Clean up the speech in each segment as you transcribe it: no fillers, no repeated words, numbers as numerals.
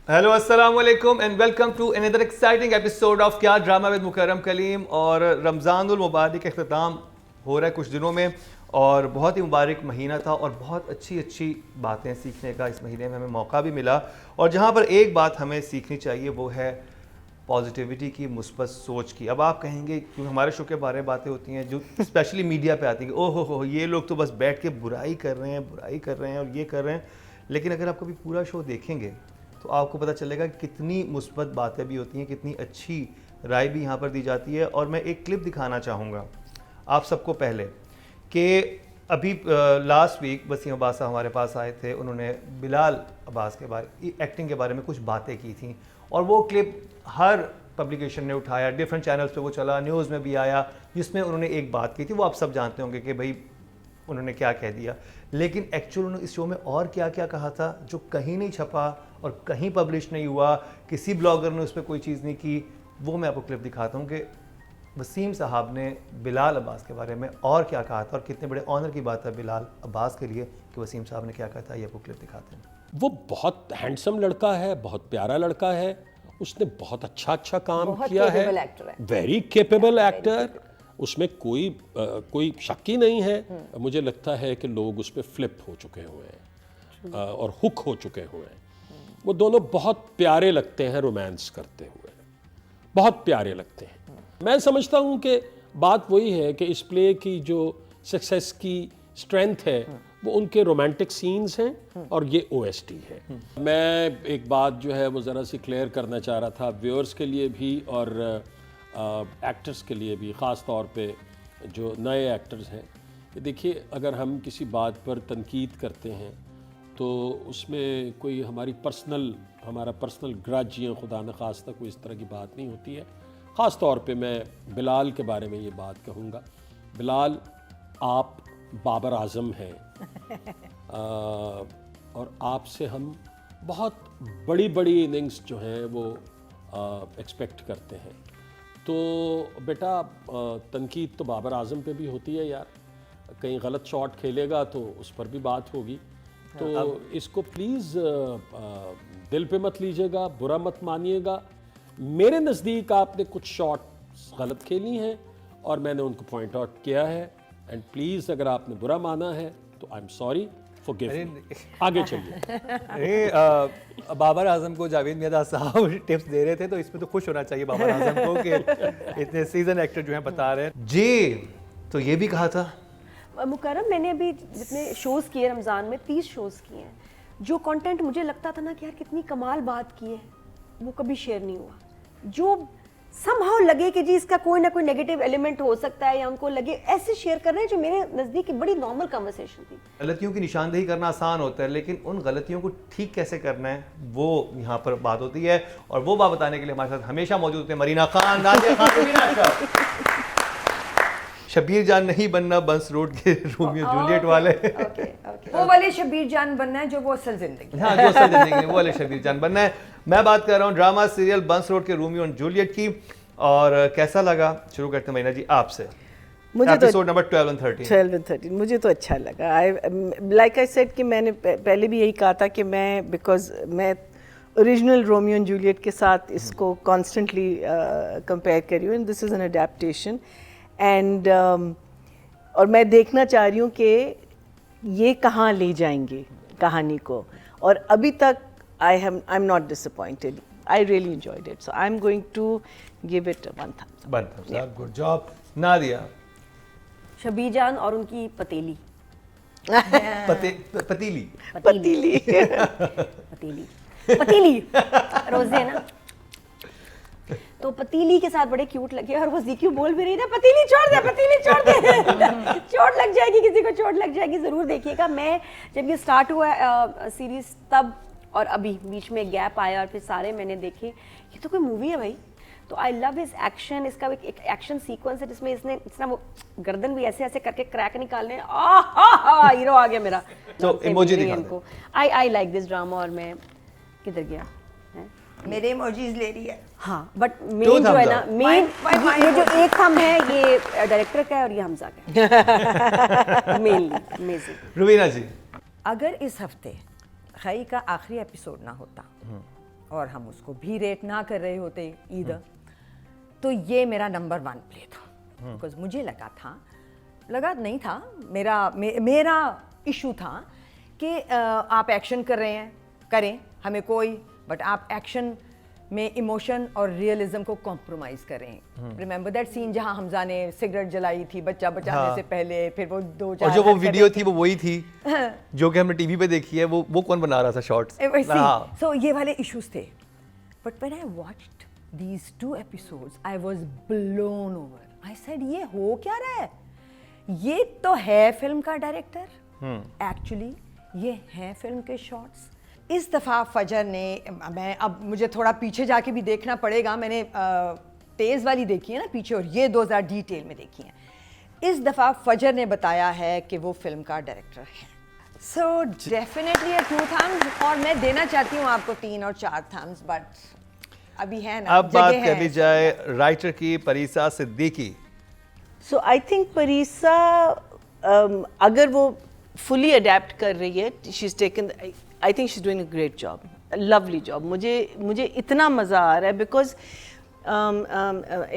Hello अस्सलाम वालेकुम and welcome to another exciting episode of क्या ड्रामा विद मुकर्रम कलीम। और रमज़ानुल मुबारक का अख्ताम हो रहा है कुछ दिनों में और बहुत ही मुबारक महीना था और बहुत अच्छी अच्छी बातें सीखने का इस महीने में हमें मौका भी मिला। और जहाँ पर एक बात हमें सीखनी चाहिए वो है पॉजिटिविटी की, मुस्बत सोच की। अब आप कहेंगे क्योंकि हमारे शो के बारे में बातें होती हैं जो स्पेशली मीडिया पे आती हैं, ओहो हो ये लोग तो बस बैठ के बुराई कर रहे हैं और ये कर रहे हैं। लेकिन अगर आप कभी पूरा शो देखेंगे तो आपको पता चलेगा कि कितनी मुस्बत बातें भी होती हैं, कितनी अच्छी राय भी यहाँ पर दी जाती है। और मैं एक क्लिप दिखाना चाहूँगा आप सबको पहले कि अभी लास्ट वीक वसीम अब्बास साहब हमारे पास आए थे, उन्होंने बिलाल अब्बास के बारे एक्टिंग के बारे में कुछ बातें की थी और वो क्लिप हर पब्लिकेशन ने उठाया, डिफरेंट चैनल्स पे वो चला, न्यूज़ में भी आया, जिसमें उन्होंने एक बात की थी। वो आप सब जानते होंगे कि भाई उन्होंने क्या कह दिया, लेकिन एक्चुअल उन्होंने इस शो में और क्या क्या कहा था जो कहीं नहीं छपा और कहीं पब्लिश नहीं हुआ, किसी ब्लॉगर ने उस पर कोई चीज़ नहीं की। वो मैं आपको क्लिप दिखाता हूँ कि वसीम साहब ने बिलाल अब्बास के बारे में और क्या कहा था और कितने बड़े ऑनर की बात है बिलाल अब्बास के लिए कि वसीम साहब ने क्या कहा था। ये आपको क्लिप दिखाते हैं। वो बहुत हैंडसम लड़का है, बहुत प्यारा लड़का है, उसने बहुत अच्छा काम किया है, वेरी केपेबल एक्टर, उसमें कोई शक ही नहीं है। मुझे लगता है कि लोग उस पर फ्लिप हो चुके हुए हैं और हुक हो चुके हुए हैं। वो दोनों बहुत प्यारे लगते हैं, रोमांस करते हुए बहुत प्यारे लगते हैं। मैं समझता हूँ कि बात वही है कि इस प्ले की जो सक्सेस की स्ट्रेंथ है वो उनके रोमांटिक सीन्स हैं और ये ओएसटी है। मैं एक बात जो है वो ज़रा सी क्लियर करना चाह रहा था व्यूअर्स के लिए भी और एक्टर्स के लिए भी, ख़ास तौर पे जो नए एक्टर्स हैं। देखिए, अगर हम किसी बात पर तनकीद करते हैं तो उसमें कोई हमारा पर्सनल ग्रज या खुदा न खास्ता कोई इस तरह की बात नहीं होती है। ख़ास तौर पे मैं बिलाल के बारे में ये बात कहूँगा। बिलाल, आप बाबर आज़म हैं और आपसे हम बहुत बड़ी बड़ी इनिंग्स जो हैं वो एक्सपेक्ट करते हैं। तो बेटा, तनकीद तो बाबर आज़म पे भी होती है यार, कहीं गलत शॉट खेलेगा तो उस पर भी बात होगी। तो इसको प्लीज़ दिल पे मत लीजिएगा, बुरा मत मानिएगा। मेरे नज़दीक आपने कुछ शॉट गलत खेली हैं और मैंने उनको पॉइंट आउट किया है। एंड प्लीज़ अगर आपने बुरा माना है तो I am sorry, forgive me. आगे चलिए। अरे बाबर आजम को जावेद मियां साहब टिप्स दे रहे थे तो इसमें तो खुश होना चाहिए बाबर आजम को कि इतने सीजन एक्टर जो हैं बता रहे हैं जी। तो ये भी कहा था मुकर्रम, मैंने अभी जितने शोज़ किए रमज़ान में 30 शोज़ किए हैं, जो कंटेंट मुझे लगता था ना कि यार कितनी कमाल बात की है वो कभी शेयर नहीं हुआ। जो समहाउ लगे कि जी इसका कोई ना कोई नेगेटिव एलिमेंट हो सकता है या उनको लगे, ऐसे शेयर कर रहे हैं जो मेरे नज़दीक बड़ी नॉर्मल कन्वर्सेशन थी। गलतियों की निशानदेही करना आसान होता है, लेकिन उन गलतियों को ठीक कैसे करना है वो यहाँ पर बात होती है। और वो बात बताने के लिए हमारे साथ हमेशा मौजूद होते हैं मरीना खान, नादिया खान, शबीर जान नहीं बनना बंस रोड के रोमियो जूलियट वाले। वो वाले शबीर जान बनना है जो वो असल जिंदगी, हाँ जो असल जिंदगी वो वाले शबीर जान बनना है। मैं बात कर रहा हूँ ड्रामा सीरियल बंस रोड के रोमियो एंड जूलियट की। और कैसा लगा, शुरू करते हैं मरीना जी आपसे। मुझे एपिसोड नंबर 12 और 13 मुझे तो अच्छा लगा। लाइक आई सेड कि मैंने पहले भी यही कहा था कि मैं ओरिजिनल रोमियो एंड जूलियट के साथ इसको कॉन्स्टेंटली कंपेयर कर रही हूँ and this is an adaptation and और मैं देखना चाह रही हूँ कि ये कहाँ ले जाएंगे कहानी को। और अभी तक I am not disappointed, I really enjoyed it, so I am going to give it 1 thumbs up। Good job Nadia. Shabbir जान और उनकी पतीली पतीली पतीली पतीली पतीली रोजे है ना, तो पतीली के साथ बड़े क्यूट लगे और वो जीक्यू बोल भी रही था पतीली छोड़ दे, पतीली छोड़ दे। चोट लग जाएगी, किसी को चोट लग जाएगी। ज़रूर देखिएगा। मैं जब ये स्टार्ट हुआ सीरीज़ तब और अभी बीच में गैप आया और फिर सारे मैंने देखे। ये तो कोई मूवी है भाई। तो आई लव हिज एक्शन। इसका एक एक्शन सीक्वेंस है जिसमें इसने इतना वो गर्दन भी ऐसे ऐसे करके क्रैक निकालने, हीरो आ गया मेरा। तो इमोजी दिखा दो। I like this drama. और मैं किधर गया मेरे इमोजीज ले रही है। हाँ, बट मेन जो है ना, मेन ये जो एक थंब है ये डायरेक्टर का है और ये हमजा का है। Mainly amazing. रुबीना जी, अगर इस हफ्ते खई का आखिरी एपिसोड ना होता और हम उसको भी रेट ना कर रहे होते ईदर, तो ये मेरा नंबर 1 प्ले था। बिकॉज मुझे लगा नहीं था, मेरा इशू था कि आप एक्शन कर रहे हैं, करें, हमें कोई, बट आप एक्शन में इमोशन और रियलिज्म को कॉम्प्रोमाइज करें। रिमेंबर दैट सीन जहां हमजा ने सिगरेट जलाई थी बच्चा बचाने से पहले, फिर वो 2-4 और जो वो वीडियो थी वो वही थी जो कि हमने टीवी पे देखी है, वो कौन बना रहा था शॉर्ट्स? सो ये वाले इश्यूज थे। But when I watched these 2 episodes I was blown over. I said ये हो क्या रहा है? ये तो है फिल्म का डायरेक्टर, एक्चुअली ये है फिल्म के शॉट्स। इस दफ़ा फजर ने, मैं अब मुझे थोड़ा पीछे जाके भी देखना पड़ेगा, मैंने तेज़ वाली देखी है ना पीछे, और ये 2 ज़्यादा डिटेल में देखी है। इस दफ़ा फजर ने बताया है कि वो फिल्म का डायरेक्टर है। सो डेफिनेटली 2 थम्स, और मैं देना चाहती हूँ आपको 3 और 4 थम्स, बट अभी है ना। अब बात कर ली जाए राइटर की, परीसा सिद्दीकी। सो आई थिंक परीसा अगर वो फुली अडेप्ट कर रही है, she is taken, I think she is doing a great job, lovely job. मुझे इतना मज़ा आ रहा है बिकॉज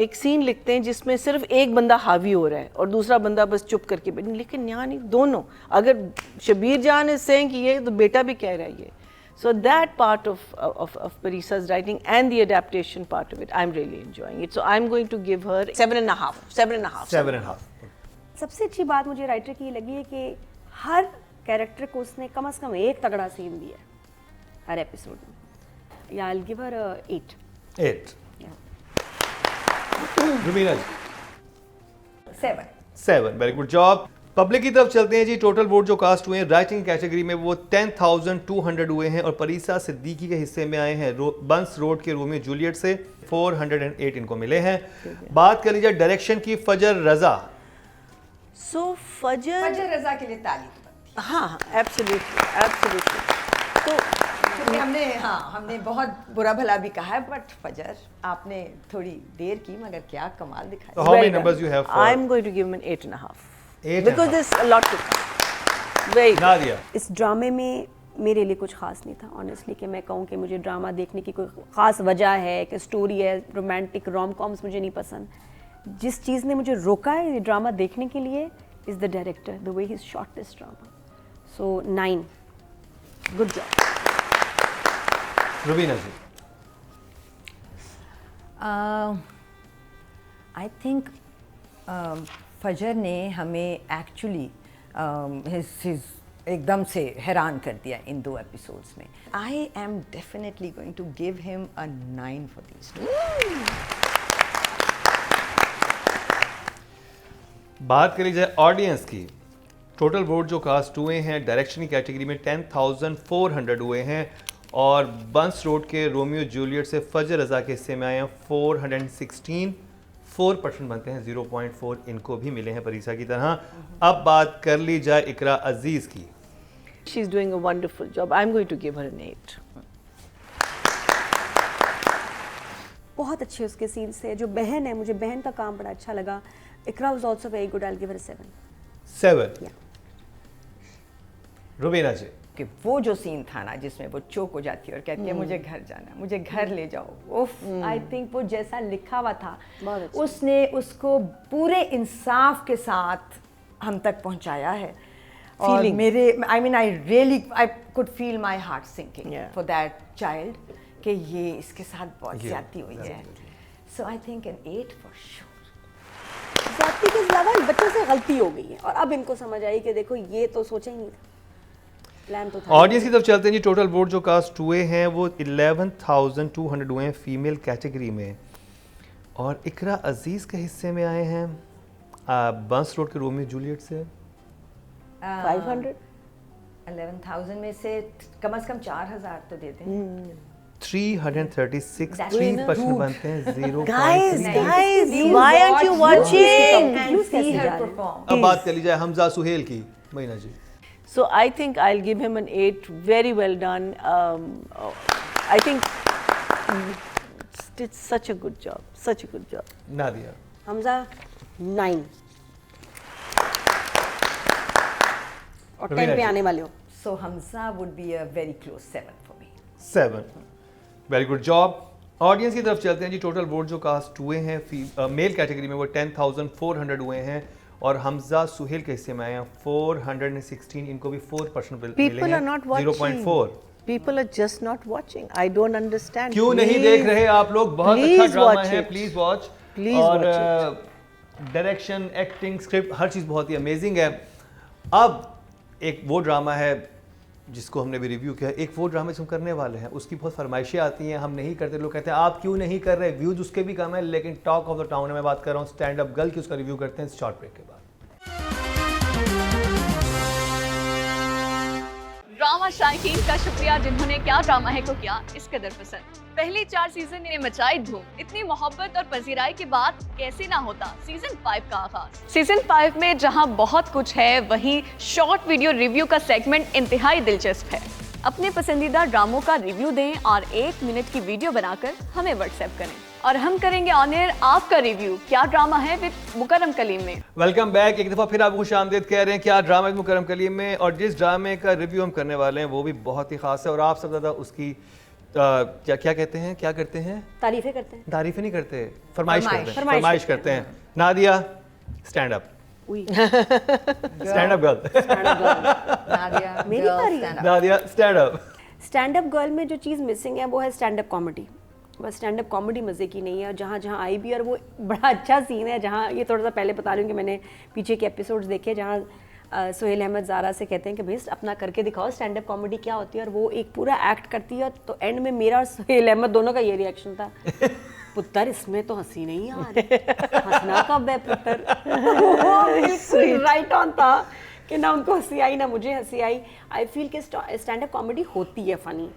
एक सीन लिखते हैं जिसमें सिर्फ एक बंदा हावी हो रहा है और दूसरा बंदा बस चुप करके बैठ, लेकिन यहाँ नहीं, दोनों। अगर शबीर जान इज सेइंग कि ये, तो बेटा भी कह रहा है ये। So that part of Parisa's writing and the adaptation part of it, I'm really enjoying it. So I'm going to give her 7.5. 7.5. सबसे अच्छी बात मुझे राइटर की ये लगी है कि हर कैरेक्टर को उसने कम से कम एक तगड़ा सीन दिया है हर एपिसोड में। या I'll give her 8. 8. रुबीना जी? 7. 7. Very good job. पब्लिक की तरफ चलते हैं जी। टोटल वोट जो कास्ट हुए हैं राइटिंग कैटेगरी में वो 10,200 हुए हैं और परीसा सिद्दीकी के हिस्से में आए हैं बंस रोड के रोमियो जूलियट से 408 इनको मिले हैं। बात कर लीजिए डायरेक्शन की, फजर रजा। So फजर रजा के लिए ताली तो बनती है। हाँ, एब्सोल्युटली। तो क्योंकि हमने बहुत बुरा भला भी कहा है, बट फजर आपने थोड़ी देर की मगर क्या कमाल दिखाया। So how many numbers you have for? I'm going to give him an 8.5. 8.5. Because there's a lot to come. Very good. Nadia? इस ड्रामे में मेरे लिए कुछ खास नहीं था ऑनेस्टली, कि मैं कहूँ कि मुझे ड्रामा देखने की कोई खास वजह है कि स्टोरी है, रोमांटिक रोम कॉम्स मुझे नहीं पसंद। जिस चीज़ ने मुझे रोका है ये ड्रामा देखने के लिए is the director, the way he shot this drama. So 9, good job. Rubina ji? I think Fajar ने हमें एक्चुअली एकदम से हैरान कर दिया इन 2 एपिसोड्स में। I am definitely going to give him a 9 for these 2। बात करी जाए ऑडियंस की, टोटल वोट जो कास्ट हुए हैं डायरेक्शन की कैटेगरी में 10,400 हुए हैं और बंस रोड के रोमियो जूलियट से फजर रजा के हिस्से में आए हैं 416। 4% बनते हैं, 0.4 इनको भी मिले हैं परीसा की तरह। अब बात कर ली जाए इकरा अजीज की। She's doing a wonderful job. I'm going to give her an 8. बहुत अच्छे उसके सीन्स थे। जो बहन है, मुझे बहन का काम बड़ा अच्छा लगा। Iqra was also very good. I'll give her a 7. 7. Yeah. Rubina ji? कि वो जो सीन था ना जिसमें वो चोक हो जाती है और कहती है मुझे घर जाना, मुझे घर ले जाओ, उफ, आई थिंक वो जैसा लिखा हुआ था उसने उसको पूरे इंसाफ के साथ हम तक पहुंचाया है। और मेरे I could feel my heart sinking for that child कि ये इसके साथ बहुत ज्यादती हुई है। So I think an 8 for sure. ज्यादती के अलावा बच्चों से गलती हो गई है और अब इनको समझ आई कि देखो ये तो सोचा ही नहीं था, प्लान तो था। ऑडियंस की तरफ चलते हैं जी। टोटल वोट जो कास्ट हुए हैं वो 11,200 हुए हैं फीमेल कैटेगरी में और इकरा अजीज के हिस्से में आए हैं बंस रोड के रोमियो जूलियट से 500। 11,000 में से कम से कम 4,000 तो देते हैं। 336। 3% बनते हैं, 0.3। Guys, why aren't you watching? And see her perform. अब बात कर ली जाए हमजा सुहेल की। महीना जी? So I think I'll give him an 8. Very well done. I think did such a good job. Such a good job. Nadia? Hamza 9 और 10 पे आने वाले हो। So Hamza would be a very close 7 for me. 7. Very good job. Audience की तरफ चलते हैं जी। टोटल वोट जो कास्ट हुए हैं मेल कैटेगरी में वो 10,400 हुए हैं और हमजा सुहेल के हिस्से में आए हैं 416। इनको भी 4% मिले People हैं, are not watching. 0.4। People are just not watching. I don't understand. क्यों नहीं Please, देख रहे आप लोग? बहुत अच्छा please ड्रामा watch है, it. Please watch. Please और watch डायरेक्शन, एक्टिंग, स्क्रिप्ट हर चीज़ बहुत ही अमेजिंग है। अब एक वो ड्रामा है जिसको हमने भी रिव्यू किया, एक वो ड्रामा जो हम करने वाले हैं उसकी बहुत फरमाइशें आती हैं, हम नहीं करते, लोग कहते हैं आप क्यों नहीं कर रहे, व्यूज उसके भी कम है, लेकिन टॉक ऑफ द टाउन में बात कर रहा हूँ स्टैंड अप गर्ल की, उसका रिव्यू करते हैं शॉर्ट ब्रेक के बाद। ड्रामा शायकीन का शुक्रिया जिन्होंने क्या ड्रामा है को किया इस कदर पसंद। पहले 4 सीजन ने मचाई धूम। इतनी मोहब्बत और पजीराई के बाद कैसे ना होता सीजन 5 का आगाज। सीजन 5 में जहां बहुत कुछ है वहीं शॉर्ट वीडियो रिव्यू का सेगमेंट इंतहाई दिलचस्प है। अपने पसंदीदा ड्रामों का रिव्यू दें और 1 मिनट की वीडियो बनाकर हमें व्हाट्सएप करें और हम करेंगे ऑन एयर आपका रिव्यू क्या ड्रामा है विद मुकर्रम कलीम में। Welcome back. एक दफा फिर आपको खुशामदीद कह रहे हैं क्या ड्रामा विद मुकर्रम कलीम में, और जिस ड्रामे का रिव्यू हम करने वाले हैं वो भी बहुत ही खास है और आप सब ज़्यादा उसकी क्या कहते हैं, क्या करते हैं, तारीफें करते हैं, तारीफें नहीं करते, फरमाइश करते हैं, फरमाइश फरमाइश करते हैं। Nadia stand up, stand up girl, मेरी बारी है। Nadia stand up. Stand up girl में जो चीज़ मिसिंग है वो है stand up comedy. Bus stand up comedy मज़े की नहीं है और जहाँ जहाँ आई भी, और वो बड़ा अच्छा सीन है जहाँ, ये थोड़ा सा पहले बता रही हूँ कि मैंने पीछे के एपिसोड्स देखे जहाँ सुहेल अहमद ज़ारा से कहते हैं कि भाई अपना करके दिखाओ स्टैंड अप कॉमेडी क्या होती है, और वो एक पूरा एक्ट करती है। तो एंड में मेरा और सुहेल अहमद दोनों का ये रिएक्शन था, पुत्र इसमें तो हंसी नहीं आ रही, हंसना कब है पुत्र। राइट ऑन था कि ना उनको हंसी आई ना मुझे हंसी आई। आई फील कि स्टैंड अप कॉमेडी होती है फ़नी,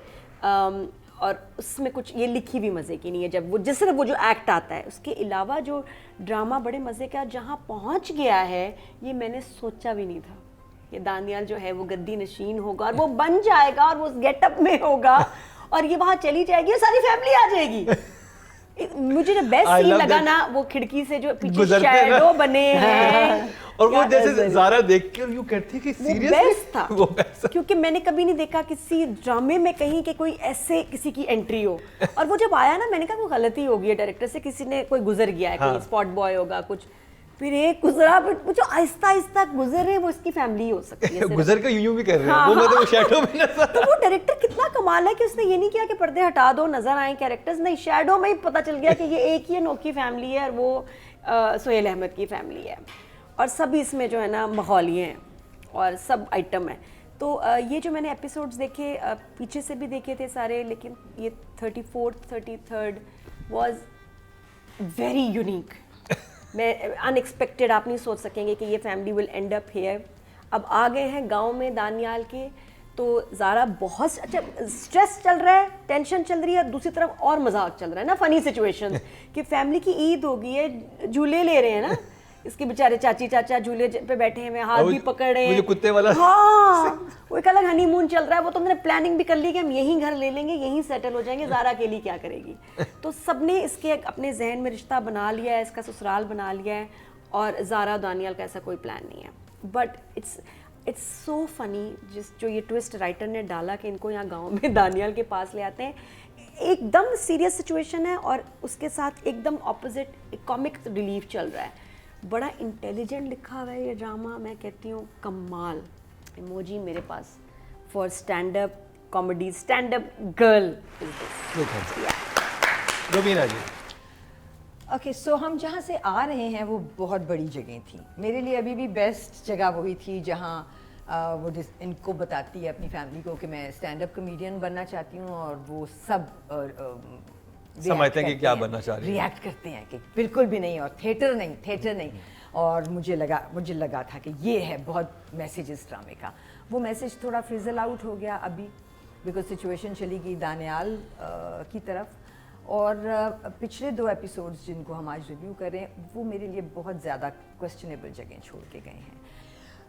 और उसमें कुछ ये लिखी भी मज़े की नहीं है। जब वो जिस तरह वो जो एक्ट आता है, उसके अलावा जो ड्रामा बड़े मज़े का जहाँ पहुँच गया है ये मैंने सोचा भी नहीं था। ये दानियाल जो है वो गद्दी नशीन होगा और वो बन जाएगा और वो उस गेटअप में होगा और ये वहाँ चली जाएगी और सारी फैमिली आ जाएगी। मुझे जो बेस्ट सीन लगा ना, वो खिड़की से जो पीछे शैडो बने हैं और वो जैसे ज़ारा देख के यूं कहती है कि सीरियसली था वो बेस्ट, क्योंकि मैंने कभी नहीं देखा किसी ड्रामे में कहीं कि कोई ऐसे किसी की एंट्री हो। और वो जब आया ना मैंने कहा वो गलती हो गई है डायरेक्टर से, किसी ने कोई गुजर गया है, कोई स्पॉट बॉय होगा कुछ, फिर एक गुजरा, फिर जो आहिस्ता आहिस्ता गुजरे वो इसकी फैमिली हो सकती है। गुजर के यूं भी कर रहे हैं वो, मतलब शैडो में नजर। तो वो डायरेक्टर कितना कमाल है कि उसने ये नहीं किया कि पर्दे हटा दो नजर आए कैरेक्टर्स, नहीं, शैडो में ही पता चल गया कि ये एक ही अनोखी फैमिली है और वो सुहेल अहमद की फैमिली है और सभी इसमें जो है ना माहौलिए हैं और सब आइटम है। तो ये जो मैंने एपिसोड्स देखे, पीछे से भी देखे थे सारे, लेकिन ये 34th 33rd was very unique. मैं अनएक्सपेक्टेड, आप नहीं सोच सकेंगे कि ये family will and up here. अब आ गए हैं गांव में दानियाल के, तो ज़ारा बहुत अच्छा स्ट्रेस चल रहा है, टेंशन चल रही है, दूसरी तरफ और मजाक चल रहा है ना, फनी सिचुएशन कि फैमिली की ईद हो गई है, झूले ले रहे हैं ना, इसके बेचारे चाची चाचा झूले पे बैठे हैं, हाथ भी पकड़ रहे हैं, कुत्ते वाला, हाँ वो एक अलग हनीमून चल रहा है। वो तो हमने प्लानिंग भी कर ली कि हम यहीं घर ले लेंगे, यहीं सेटल हो जाएंगे, ज़ारा के लिए क्या करेगी। तो सबने इसके अपने जहन में रिश्ता बना लिया है, इसका ससुराल बना लिया है, और ज़ारा दानियाल का ऐसा कोई प्लान नहीं है। बट इट्स सो फनी जो ये ट्विस्ट राइटर ने डाला कि इनको यहाँ गाँव में दानियाल के पास ले आते हैं, एकदम सीरियस सिचुएशन है और उसके साथ एकदम ऑपोजिट एक कॉमिक रिलीफ चल रहा है। बड़ा इंटेलिजेंट लिखा हुआ है ये ड्रामा, मैं कहती हूँ कमाल। इमोजी मेरे पास for stand up comedy, stand up girl. Robina ji, okay, so हम जहाँ से आ रहे हैं वो बहुत बड़ी जगह थी। मेरे लिए अभी भी बेस्ट जगह वही थी जहाँ वो इनको बताती है अपनी फैमिली को कि मैं स्टैंड अप कॉमेडियन बनना चाहती हूँ, और वो सब समझते हैं कि क्या बनना चाह रही है, रिएक्ट करते हैं कि बिल्कुल भी नहीं, और थिएटर नहीं। और मुझे लगा था कि ये है बहुत मैसेज इस ड्रामे का। वो मैसेज थोड़ा फिजल आउट हो गया अभी, बिकॉज सिचुएशन चली गई दानियाल की तरफ, और पिछले 2 एपिसोड्स जिनको हम आज रिव्यू करें वो मेरे लिए बहुत ज़्यादा क्वेश्चनेबल जगह छोड़ के गए हैं।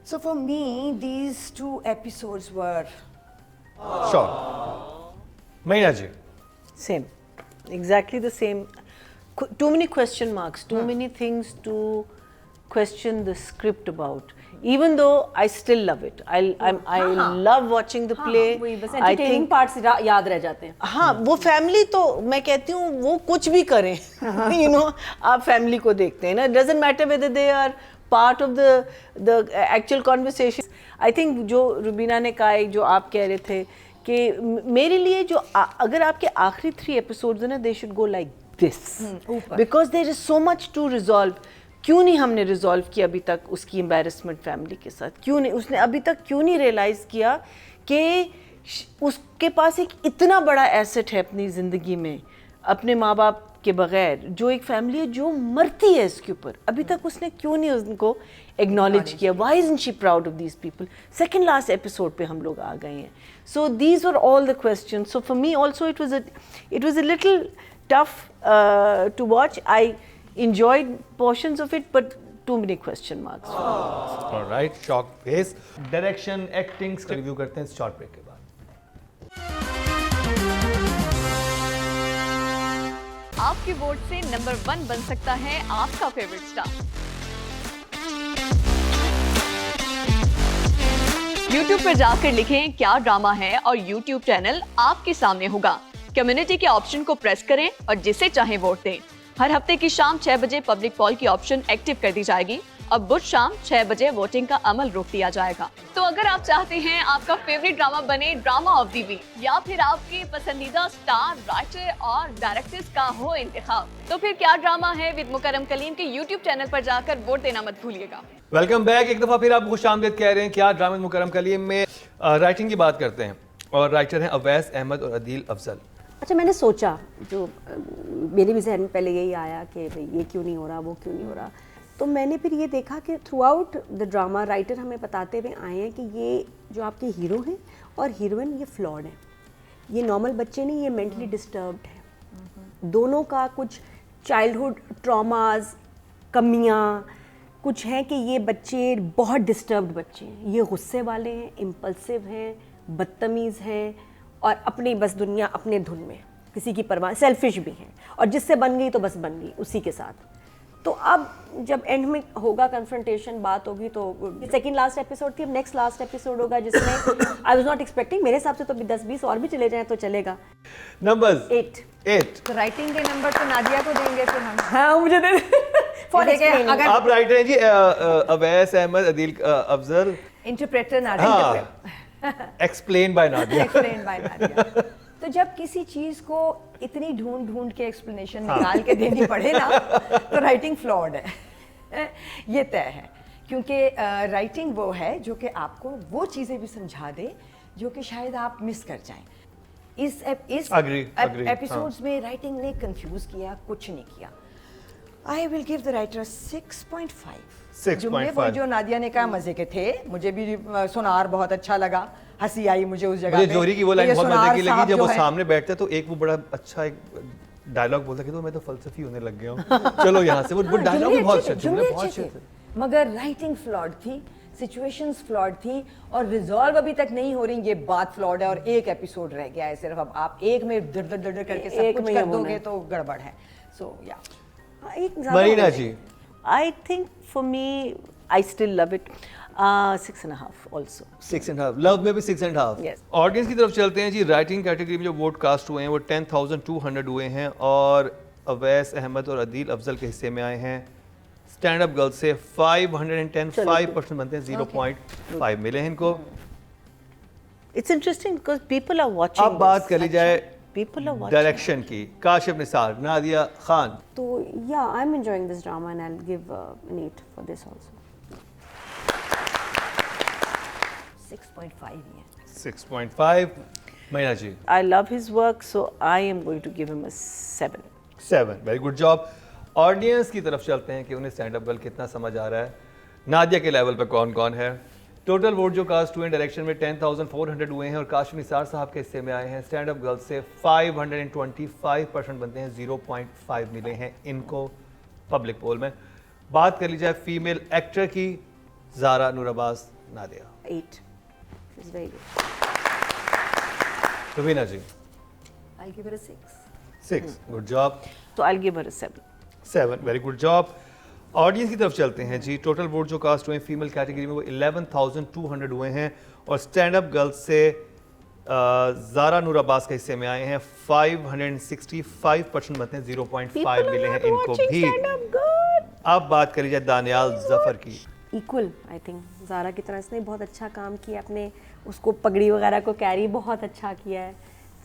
सो for me these 2 episodes were sure. मैना जी, Same, exactly the same. Too many question marks, too many things to question the script about. Even though I still love it, I love watching the play. वही बस I entertaining think parts याद रह जाते हैं. हाँ, वो family तो मैं कहती हूँ वो कुछ भी करें, you know, आप फैमिली को देखते हैं ना. It doesn't matter whether they are part of the actual conversation. I think जो रुबीना ने कहा है, जो आप कह रहे थे कि मेरे लिए जो अगर आपके आखिरी 3 episodes हैं ना, they should go like this, because there is so much to resolve. क्यों नहीं हमने रिजॉल्व किया अभी तक उसकी एम्बैरेसमेंट फैमिली के साथ? क्यों नहीं उसने अभी तक क्यों नहीं रियलाइज़ किया कि उसके पास एक इतना बड़ा एसेट है अपनी ज़िंदगी में, अपने माँ बाप के बगैर, जो एक फैमिली है जो मरती है इसके ऊपर. अभी तक उसने क्यों नहीं उनको एक्नॉलेज किया? Why isn't she proud of these people? Second last episode पे हम लोग आ गए हैं. So these were all the question. So for me also it was a little tough to watch. I enjoyed portions of it, but too many question marks. Alright, shock face. Direction, acting का review करते हैं इस short break के बाद. आपके vote से number 1 बन सकता है आपका फेवरेट स्टार. YouTube पर जाकर लिखें क्या ड्रामा है और YouTube चैनल आपके सामने होगा. कम्युनिटी के ऑप्शन को प्रेस करें और जिसे चाहे वोट दें. हर हफ्ते की शाम 6 बजे पब्लिक पॉल की ऑप्शन एक्टिव कर दी जाएगी और बुध शाम 6 बजे वोटिंग का अमल रोक दिया जाएगा. तो अगर आप चाहते हैं आपका फेवरेट ड्रामा बने ड्रामा ऑफ द वीक या फिर आपके पसंदीदा स्टार, राइटर और डायरेक्टर्स का हो इंतखाब, तो फिर क्या ड्रामा है विद मुकर्रम कलीम के YouTube चैनल पर जाकर वोट देना मत भूलिएगा. Welcome back. एक दफा फिर आप खुशामदीद कह रहे हैं. क्या ड्रामा विद मुकर्रम कलीम में राइटिंग की बात करते हैं और राइटर हैं अवैस अहमद और अदील अफजल. अच्छा, मैंने सोचा, जो मेरे भी जहन में पहले यही आया कि भाई ये क्यों नहीं हो रहा, वो क्यों नहीं हो रहा. तो मैंने फिर ये देखा कि through out the drama writer हमें बताते हुए आए हैं कि ये जो आपके हीरो हैं और हीरोइन ये फ्लॉड हैं. ये नॉर्मल बच्चे नहीं, ये मेंटली डिस्टर्ब्ड हैं. दोनों का कुछ चाइल्डहुड ट्रॉमास, कमियाँ कुछ हैं कि ये बच्चे बहुत डिस्टर्ब्ड बच्चे हैं. ये गुस्से वाले हैं, इम्पल्सिव हैं, बदतमीज़ हैं और अपनी बस दुनिया अपने धुन में, किसी की परवाह, सेल्फिश भी हैं और जिससे बन गई तो बस बन गई उसी के साथ. तो अब जब एंड में होगा कन्फ्रंटेशन, बात होगी, तो सेकंड लास्ट एपिसोड थी, अब नेक्स्ट लास्ट एपिसोड होगा जिसमें आई वाज नॉट एक्सपेक्टिंग, मेरे हिसाब से तो 10-20 और भी चले जाएं तो चलेगा. नंबर्स 8. तो राइटिंग के नंबर तो नादिया को देंगे फिर हम. हाँ, मुझे दे फॉर अगर आप राइटर हैं जी Awais Ahmed, Adeel Afzal. Interpreter Nadia. Explain by Nadia. Explain by Nadia. तो जब किसी चीज को इतनी ढूंढ ढूंढ के एक्सप्लेनेशन निकाल के देनी पड़े ना, तो राइटिंग फ्लॉड है. ये तय है, क्योंकि राइटिंग वो है जो कि आपको वो चीज़ें भी समझा दे जो कि शायद आप मिस कर जाएं. इस एपिसोड्स में राइटिंग ने कंफ्यूज किया, कुछ नहीं किया. I will give the writer 6.5. जुमले वो जो नादिया ने कहा मजे के थे, मुझे भी सुनार बहुत अच्छा लगा, हंसी आई मुझे उस जगह. मुझे जोहरी की वो लाइन बहुत मजे की लगी, जब वो सामने बैठता है तो एक वो बड़ा अच्छा एक डायलॉग बोलता कि तो मैं तो फलसफी होने लग गया हूँ. चलो यहाँ से वो डायलॉग भी बहुत अच्छे, जुमले बहुत अच्छे थे, मगर राइटिंग फ्लॉड थी, सिचुएशंस फ्लॉड थी और रिजॉल्व अभी तक नहीं हो रही. ये बात फ्लॉड है और एक एपिसोड रह गया है सिर्फ. अब आप एक में दर करके सब कुछ कर दोगे तो गड़बड़ है. सो या मरीना जी. I think for me, I still love it. 6.5 also. 6.5. Love में भी 6.5. Yes. ऑडियंस की तरफ चलते हैं जी. राइटिंग कैटेगरी में जो वोट कास्ट हुए हैं वो 10,200 हुए हैं और अवैस अहमद और अदील अफजल के हिस्से में आए हैं. स्टैंड अप गर्ल्स से 510, 5% बनते हैं, 0.5 मिले हैं इनको. It's interesting because people are watching. अब बात कर ली जाए people are watching. डायरेक्शन की. काशिफ निसार, नादिया खान. तो या I am enjoying this drama and I will give an 8 for this also. 6.5 ही है. 6.5. मरीना जी. I love his work, so I am going to give him a 7. 7. Very good job. Audience की तरफ चलते हैं कि उन्हें स्टैंड अप गर्ल कितना समझ आ रहा है. नादिया के लेवल पर कौन कौन है. टोटल वोट जो कास्ट हुए हैं डायरेक्शन में 10,400 हुए हैं और काशिफ निसार साहब के हिस्से में आए हैं. स्टैंड अप गर्ल्स से 525% बनते हैं, 0.5 मिले हैं इनको पब्लिक पोल में. बात कर ली जाए फीमेल एक्टर की. Zara Noorabaz, Nadia. 8. It's very good. Rubina ji. I'll give it a 6. 6. Good job. So I'll give her a 7. 7. Very good job. Audience की तरफ चलते हैं जी। टोटल वोट जो कास्ट हुए फीमेल कैटेगरी में वो 11,200 हुए हैं और स्टैंड अप गर्ल्स से ज़ारा नूर अब्बास के हिस्से में आए हैं 565% मत हैं, 0.5 मिले हैं इनको भी। अब बात करी जाए दानियाल जफर की। इक्वल आई थिंक ज़ारा की तरह इसने बहुत अच्छा काम किया, अपने उसको पगड़ी वगैरह को कैरी बहुत अच्छा किया है,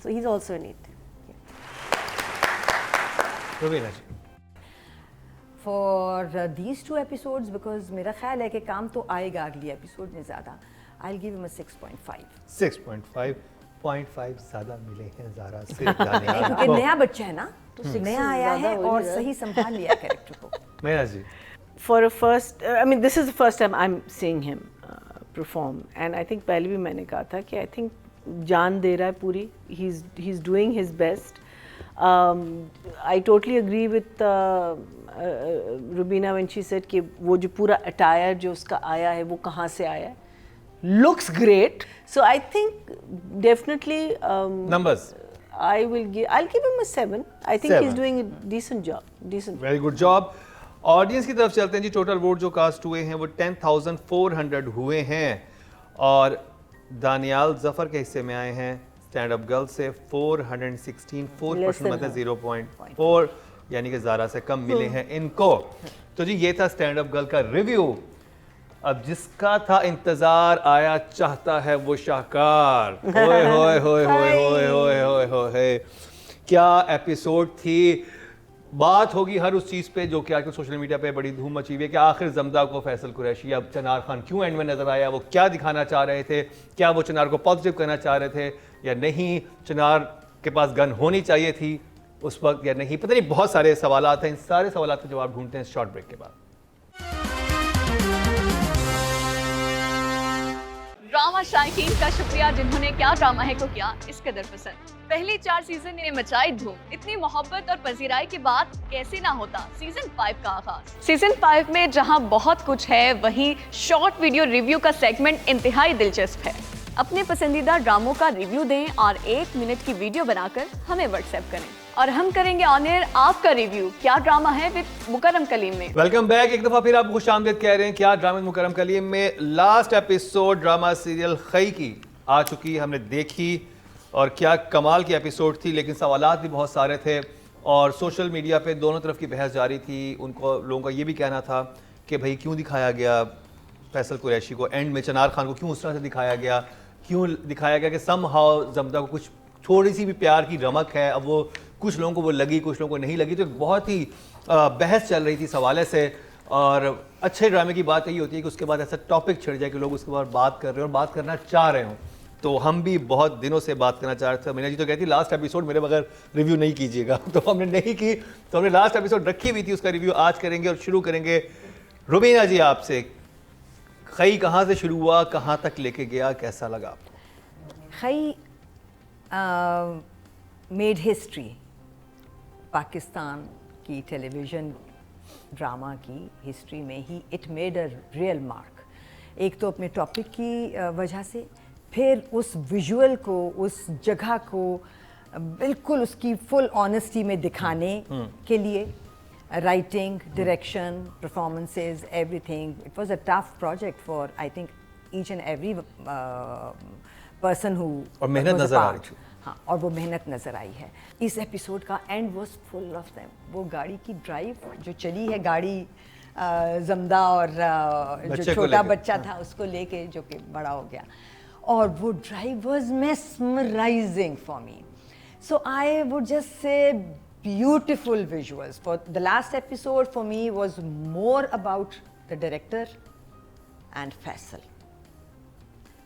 so he is also in it. Rubina ji. For these two episodes, because मेरा ख्याल है कि काम तो आएगा अगली एपिसोड में ज़्यादा, I'll give him a 6.5. 6.5 ज़्यादा मिले हैं ज़ारा से दानियाल क्योंकि को। नया बच्चा है ना, तो नया आया है और सही संभाल लिया कैरेक्टर को। मेरा जी। For a first, I mean, this is the first time I'm seeing him perform, and I think पहले भी मैंने कहा था कि I think जान दे रहा है पूरी, he's doing his best. I totally agree with Rubina when she said कि वो जो पूरा attire जो उसका आया है वो कहाँ से आया है, looks great. So I think definitely Numbers. I'll give him a 7. I think 7. he's doing a decent job. Very good job. Audience की तरफ चलते हैं जी। टोटल वोट जो कास्ट हुए हैं वो 10,400 हुए हैं और दानियाल जफर के हिस्से में आए हैं स्टैंड अप गर्ल से 416, 4% मतलब 0.4, यानी कि ज़ारा से कम मिले हैं इनको। तो जी ये था स्टैंड अप गर्ल का रिव्यू। अब जिसका था इंतजार आया चाहता है वो शाहकार। होए होए होए होए होए होए होए होए, क्या एपिसोड थी। बात होगी हर उस चीज़ पे जो कि आजकल सोशल मीडिया पे बड़ी धूम मची हुई है कि आखिर जमदा को फैसल कुरैशी, अब चनार खान क्यों एंड में नजर आया, वो क्या दिखाना चाह रहे थे, क्या वो चनार को पॉजिटिव करना चाह रहे थे या नहीं, चनार के पास गन होनी चाहिए थी उस वक्त या नहीं, पता नहीं। बहुत सारे सवालात हैं, इन सारे सवालात के जवाब ढूंढते हैं शॉर्ट ब्रेक के बाद। ड्रामा शायकीन का शुक्रिया जिन्होंने क्या ड्रामा है को किया इस कदर पसंद। पहली 4 सीजन ने मचाई धूम। इतनी मोहब्बत और पजीराई के बाद कैसे ना होता सीजन 5 का आगाज। सीजन 5 में जहां बहुत कुछ है वहीं शॉर्ट वीडियो रिव्यू का सेगमेंट इंतहाई दिलचस्प है। अपने पसंदीदा ड्रामों का रिव्यू दें और 1 मिनट की वीडियो बनाकर हमें व्हाट्सएप करें और हम करेंगे ऑन एयर आपका रिव्यू क्या ड्रामा है विद मुकरम कलीम में। Welcome back. एक दफा फिर आप खुशामदीद कह रहे हैं क्या ड्रामा मुकरम कलीम में। लास्ट एपिसोड ड्रामा सीरियल खई की आ चुकी, हमने देखी और क्या कमाल की एपिसोड थी, लेकिन सवालात भी बहुत सारे थे और सोशल मीडिया पे दोनों तरफ की बहस जारी थी। उनको लोगों का ये भी कहना था कि भाई क्यों दिखाया गया फैसल कुरैशी को एंड में, चनार खान को क्यों उस तरह से दिखाया गया, क्यों दिखाया गया कि सम हाउ जमदा को कुछ थोड़ी सी भी प्यार की रमक है। अब वो कुछ लोगों को वो लगी, कुछ लोगों को नहीं लगी, तो एक बहुत ही बहस चल रही थी इस हवाले से। और अच्छे ड्रामे की बात यही होती है कि उसके बाद ऐसा टॉपिक छिड़ जाए कि लोग उसके बाद बात कर रहे हो और बात करना चाह रहे हो। तो हम भी बहुत दिनों से बात करना चाह रहे थे। मीना जी तो कहती लास्ट एपिसोड मेरे बगैर रिव्यू नहीं कीजिएगा, तो हमने नहीं की, तो हमने लास्ट एपिसोड रखी हुई थी, उसका रिव्यू आज करेंगे और शुरू करेंगे रुबीना जी आपसे। खई कहाँ से शुरू हुआ, कहाँ तक लेके गया, कैसा लगा आपको? खई मेड हिस्ट्री, पाकिस्तान की टेलीविज़न ड्रामा की हिस्ट्री में ही it made a real mark. एक तो अपने टॉपिक की वजह से, फिर उस विजुअल को, उस जगह को बिल्कुल उसकी फुल ऑनेस्टी में दिखाने के लिए, writing, direction, performances, everything. It was a tough project for I think each and every person who, और मेहनत नजर आ रही थी। हाँ, और वो मेहनत नज़र आई है। इस एपिसोड का and was full of them. वो गाड़ी की ड्राइव जो चली है, गाड़ी जमदा और जो छोटा बच्चा था उसको लेके, जो कि बड़ा हो गया, और वो drive was mesmerising for me. So I would just say beautiful visuals. For the last episode for me was more about the director and Faisal,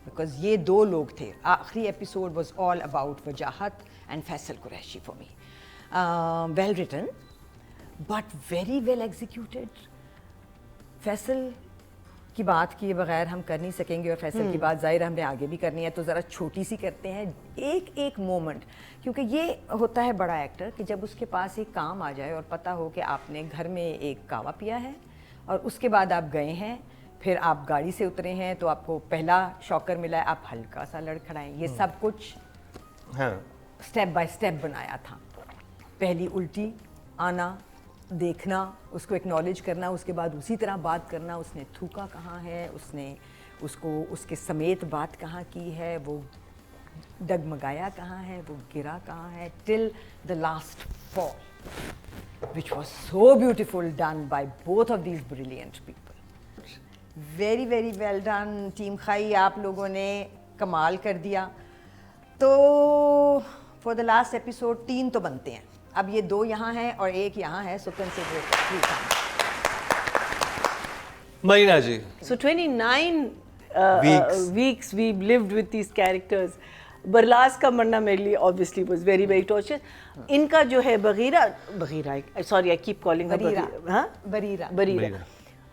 because ये दो लोग थे। आखिरी episode was all about Wajahat and Faisal Qureshi for me. Well written, but very well executed. Faisal की बात किए बगैर हम कर नहीं सकेंगे और फैसल की बात ज़ाहिर हमने आगे भी करनी है, तो ज़रा छोटी सी करते हैं, एक एक मोमेंट। क्योंकि ये होता है बड़ा एक्टर कि जब उसके पास एक काम आ जाए और पता हो कि आपने घर में एक कावा पिया है और उसके बाद आप गए हैं, फिर आप गाड़ी से उतरे हैं तो आपको पहला शॉकर मिला है, आप हल्का सा लड़खड़ाएं। ये सब कुछ हाँ, स्टेप बाय स्टेप बनाया था। पहली उल्टी आना, देखना, उसको एक्नॉलेज करना, उसके बाद उसी तरह बात करना, उसने थूका कहाँ है, उसने उसको उसके समेत बात कहाँ की है, वो डगमगाया कहाँ है, वो गिरा कहाँ है, till the last fall, which was so beautiful done by both of these brilliant people. Very very well done team खाई, आप लोगों ने कमाल कर दिया. तो for the last episode 3 तो बनते हैं, अब ये 2 यहाँ हैं और 1 यहाँ है, so consider it 3. Marina ji, So 29 Weeks. weeks we've lived with these characters. Barlas का मरना मेरे लिए obviously was very very torturous. इनका जो है Bagheera, sorry I keep calling her Bareera. Bagheera, हाँ? Bareera. Bareera.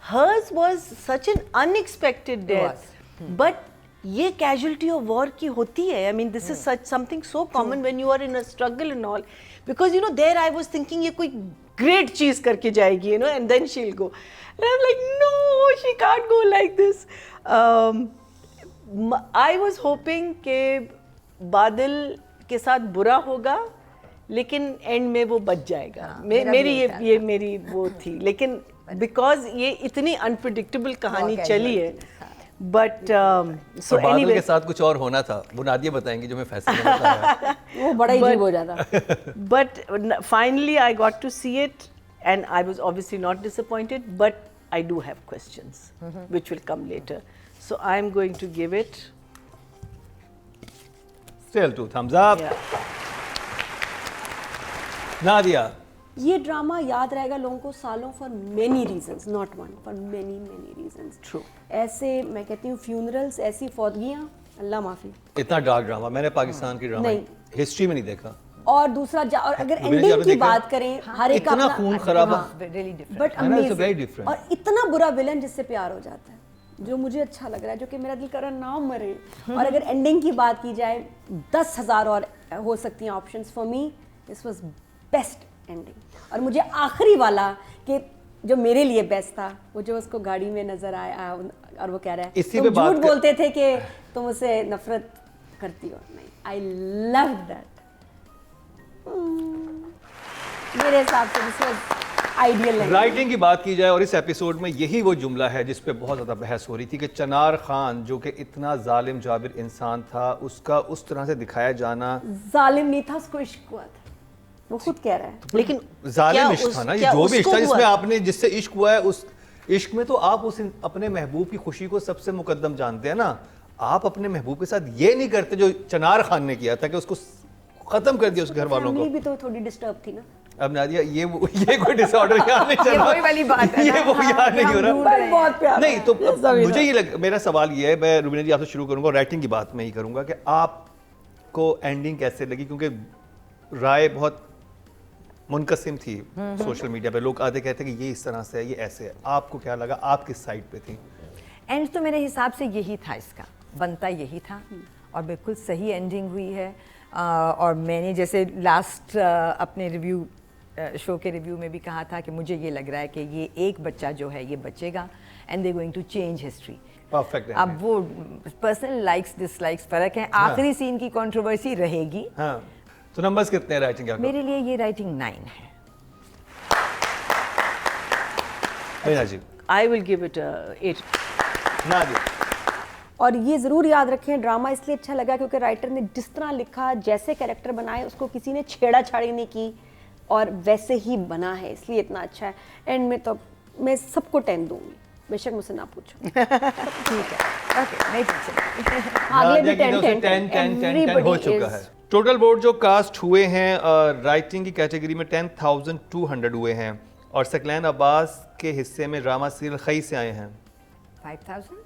Hers was such an unexpected death. But ये casualty of war की होती है. I mean this is such something so common when you are in a struggle and all. Because you know there I was thinking ये कोई great चीज़ करके जाएगी, you know, and then she'll go. And I'm like, no, she can't go like this. I was hoping कि बादल के साथ बुरा होगा, लेकिन एंड में वो बच जाएगा. मेरी ये मेरी वो थी, लेकिन बिकॉज ये इतनी अनप्रिडिक्टेबल कहानी चली है. बट सो बादल एनीवे के साथ कुछ और होना था, वो नादिया बताएंगी जो मैं फैसले में बताया. वो बड़ा ही अजीब हो जाता. but finally I got to see it and I was obviously not disappointed, but I do have questions which will come later. So I'm going to give it Still 2 thumbs up. Nadia, ये drama याद रहेगा लोगों को सालों for many reasons, not one, for many many reasons. True. ऐसे मैं कहती हूँ फ्यूनरल्स, ऐसी फौतगियाँ, अल्लाह माफी. इतना डार्क ड्रामा मैंने पाकिस्तान की ड्रामा नहीं. हिस्ट्री में नहीं देखा. और दूसरा और अगर मैंने एंडिंग जब की देखा, बात करें, हर एक का इतना अपना खून खराबा. really different. बट है ना, it's very अमेजिंग. different. और इतना बुरा विलन जिससे प्यार हो जाता है, जो मुझे अच्छा लग रहा है, जो कि मेरा दिल कर रहा है ना मरे. और अगर एंडिंग की बात की जाए, 10,000 और हो सकती हैं options. For me this was best ending. और मुझे आखिरी वाला कि जो मेरे लिए बेस्ट था, वो जो उसको गाड़ी में नजर आया और वो कह रहा है इसी तुम पे बात झूठ बोलते थे कि तुम उससे नफरत करती हो. नहीं, आई लव दैट. मेरे हिसाब से दिस वाज आइडियल. राइटिंग की बात की जाए और इस एपिसोड में यही वो जुमला है जिस पे बहुत ज़्यादा बहस हो रही थी कि चनार खान जो कि इतना जालिम जाबिर इंसान था, उसका उस तरह से दिखाया जाना. जालिम नहीं था, उसको इश्क हुआ था, वो खुद कह रहा है. लेकिन जालिम इश्क था ना, ये जो भी इश्क था जिसमें आपने जिससे इश्क हुआ है, उस इश्क में तो आप उस अपने महबूब की खुशी को सबसे मुकद्दम जानते हैं ना. आप अपने महबूब के साथ ये नहीं करते जो चनार खान ने किया था कि उसको खत्म कर दिया उसके घर वालों को. फैमिली भी तो थोड़ी डिस्टर्ब थी ना. अब नादिया ये कोई डिसऑर्डर यहाँ नहीं चल ये रहा. वही वाली बात है ये वो यहाँ नहीं हो रहा. बट बहुत प्यार. नहीं तो मुझे ये मेरा सवाल ये है, मैं रुबीना जी आपसे शुरू करूंगा, राइटिंग की बात मैं ही करूंगा कि आपको एंडिंग कैसे लगी, क्योंकि राय बहुत मुनकसिम थी सोशल मीडिया पे. लोग आधे कहते हैं कि ये इस तरह से है, ये ऐसे है. आपको क्या लगा, आप किस साइड पे थी? एंड तो मेरे हिसाब से यही था, इसका बनता यही था और बिल्कुल सही एंडिंग हुई है. और मैंने जैसे लास्ट अपने रिव्यू शो के रिव्यू में भी कहा था कि मुझे ये लग रहा है कि ये एक बच्चा जो है ये बचेगा and they going to change history. Perfect. अब वो पर्सनल लाइक्स डिसलाइक्स फर्क है. आखिरी सीन की कंट्रोवर्सी रहेगी. हाँ, तो नंबर्स कितने हैं राइटिंग के? मेरे लिए ये राइटिंग 9 है. Meena ji. I will give it a 8. Nadia. और ये ज़रूर याद रखें, ड्रामा इसलिए अच्छा लगा क्योंकि राइटर ने जिस तरह लिखा, जैसे कैरेक्टर बनाए, उसको किसी ने छेड़ा छाड़ी नहीं की और वैसे ही बना है, इसलिए इतना अच्छा है. एंड में तो मैं सबको 10 दूंगी, बेशक मुझसे ना पूछो. ठीक है, ओके, नहीं पूछे. आगे भी नादिया की 10 10 हो चुका है. टोटल वोट जो कास्ट हुए हैं राइटिंग की कैटेगरी में 10,200 हुए हैं और सकलैन अब्बास के हिस्से में ड्रामा सीरियल खई से आए हैं 5,000.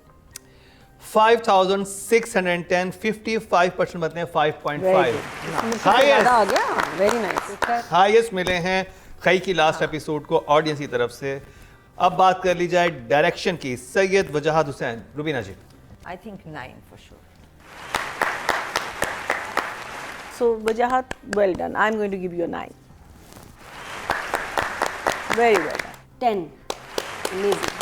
5,610, 55% बनते हैं 5.5. ज़्यादा आ गया. Very nice. हाईएस्ट मिले हैं खई की लास्ट एपिसोड को ऑडियंस की तरफ से. अब बात कर ली जाए डायरेक्शन की. सैयद वजाहत हुसैन. रुबीना जी. I think 9 for sure. So Wajahat, well done. I'm going to give you a 9. Very well done. 10. Amazing.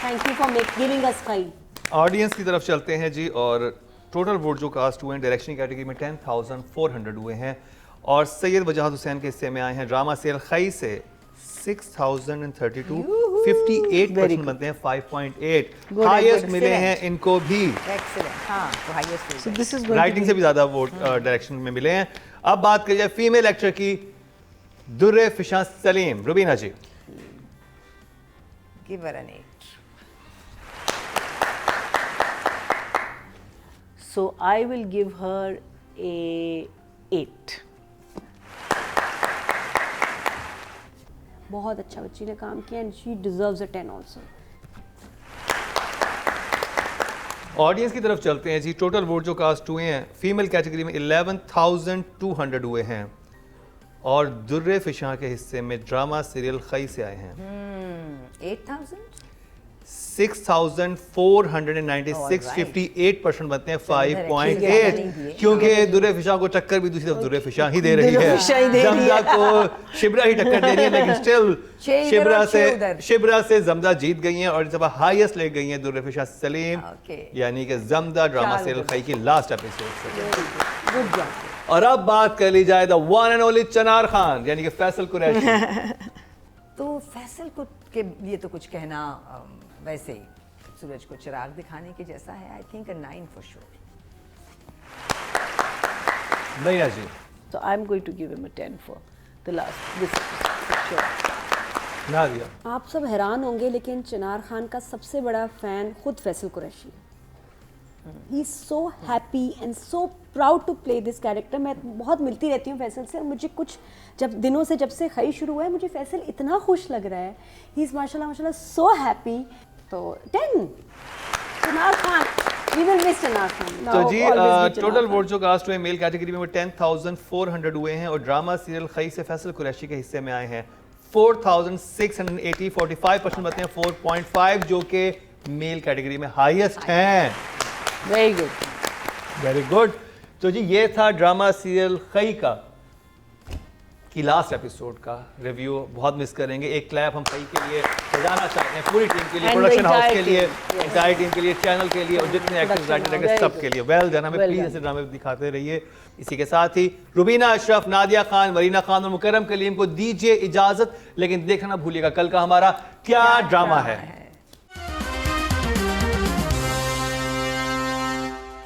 Thank you for giving us 5. Audience की तरफ चलते हैं जी. और टोटल वोट जो कास्ट हुए हैं डायरेक्शन कैटेगरी में 10,400 हुए हैं और सैयद वजाहत हुसैन के हिस्से में आए हैं ड्रामा सीरियल खई से 6032 58% बनते हैं 5.8 हाईएस्ट मिले हैं इनको भी Excellent. हाँ, तो highest So rate. this is going to writing से भी ज्यादा वोट डायरेक्शन में मिले हैं। अब बात करिए फीमेल एक्टर की, दुर्रे फिशा सलीम। रुबीना जी। Give her an 8. So I will give her a 8. बहुत अच्छा बच्ची ने काम किया and she deserves a 10 also. Audience की तरफ चलते हैं जी। टोटल वोट जो कास्ट हुए हैं फीमेल कैटेगरी में 11,200 हुए हैं और दुर्रे फिशा के हिस्से में ड्रामा सीरियल खई से आए हैं 8,000? 6,496 58% बनते हैं 5.8 दिए। क्योंकि दुर्रे फिशा को टक्कर भी दूसरी तरफ दुर्रे फिशा ही दे रही है। दुर्रे फिशा ही दे रही है। जमदा को शिबरा ही टक्कर दे रही है, लेकिन स्टिल छह इधर और छह उधर। शिबरा से जमदा जीत गई हैं और इस दफा हाईएस्ट ले गई हैं दुर्रे फिशा सलीम। Okay. यानी कि जमदा ड्रामा सीरियल खई की लास्ट एपिसोड से। Good job. और अब बात कर ली जाए द वन एंड ओनली चनार खान यानी कि फैसल कुरैशी। तो फैसल को के लिए तो कुछ कहना वैसे ही सूरज को चिराग दिखाने के जैसा है। I think a 9 for sure. नैया जी। So I'm going to give him a 10 for the last this episode, for sure. Nadia. आप सब हैरान होंगे लेकिन चिनार खान का सबसे बड़ा फैन खुद फैसल कुरैशी है। He is so happy and so proud to play this character. मैं बहुत मिलती रहती हूँ फैसल से और मुझे कुछ दिनों से जब से खई शुरू हुआ है मुझे फैसल इतना खुश लग रहा है। ही इज माशाल्लाह सो हैप्पी। तो 10 चिनार खान, वी विल मिस चिनार खान। तो जी टोटल वोट जो कास्ट हुए मेल कैटेगरी में वो 10,400 हुए हैं और ड्रामा सीरियल खई से फैसल कुरैशी के हिस्से में आए हैं 4,680 45% बनते हैं 4.5 जो कि मेल कैटेगरी में हाईएस्ट हैं। Very good. Very good. तो जी ये था ड्रामा सीरियल खई का की लास्ट एपिसोड का रिव्यू। बहुत मिस करेंगे। एक क्लैप हम खई के लिए बजाना चाहते हैं, पूरी टीम के लिए, And production the house entire के लिए, team, yes. एंटायर टीम के लिए, चैनल के लिए और जितने एक्टर्स राइटर हैं सब के लिए। Well done. हमें Well प्लीज done. ऐसे ड्रामे दिखाते रहिए। इसी के साथ ही रुबीना अशरफ, नादिया खान, मरीना खान और मुकर्रम कलीम को दीजिए इजाजत, लेकिन देखना भूलिएगा कल का हमारा क्या ड्रामा है।